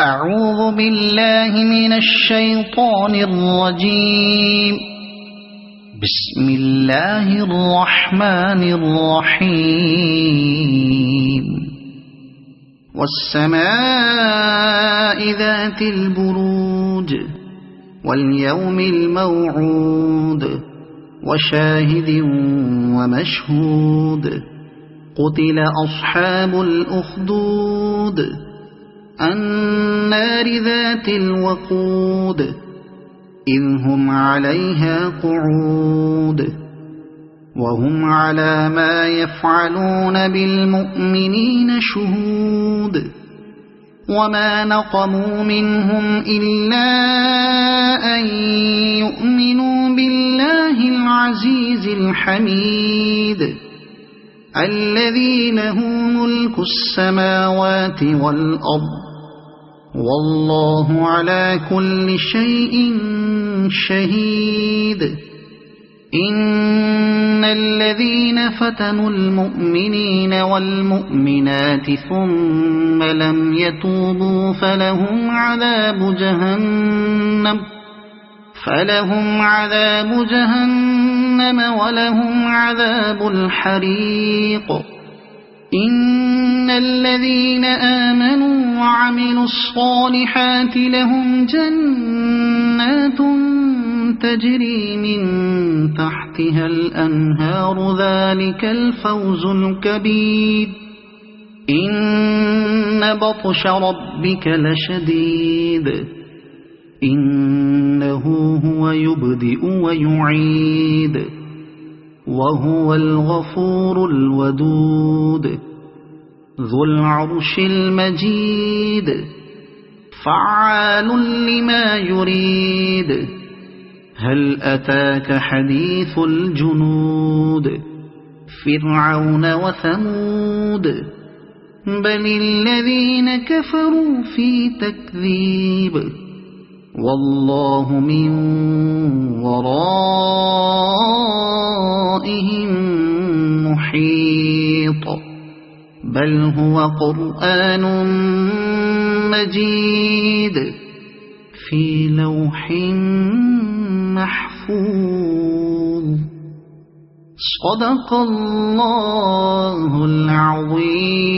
أعوذ بالله من الشيطان الرجيم. بسم الله الرحمن الرحيم. والسماء ذات البروج واليوم الموعود وشاهد ومشهود. قتل أصحاب الأخدود النار ذات الوقود إذ هم عليها قعود وهم على ما يفعلون بالمؤمنين شهود. وما نقموا منهم إلا أن يؤمنوا بالله العزيز الحميد الذي له ملك السماوات والأرض والله على كل شيء شهيد. إن الذين فتنوا المؤمنين والمؤمنات ثم لم يتوبوا فلهم عذاب جهنم ولهم عذاب الحريق. إن الذين آمنوا وعملوا الصالحات لهم جنات تجري من تحتها الأنهار ذلك الفوز الكبير. إن بطش ربك لشديد إنه هو يبدئ ويعيد وهو الغفور الودود ذو العرش المجيد فعال لما يريد. هل أتاك حديث الجنود فرعون وثمود بل الذين كفروا في تكذيب والله من ورائهم محيط. بل هو قرآن مجيد في لوح محفوظ. صدق الله العظيم.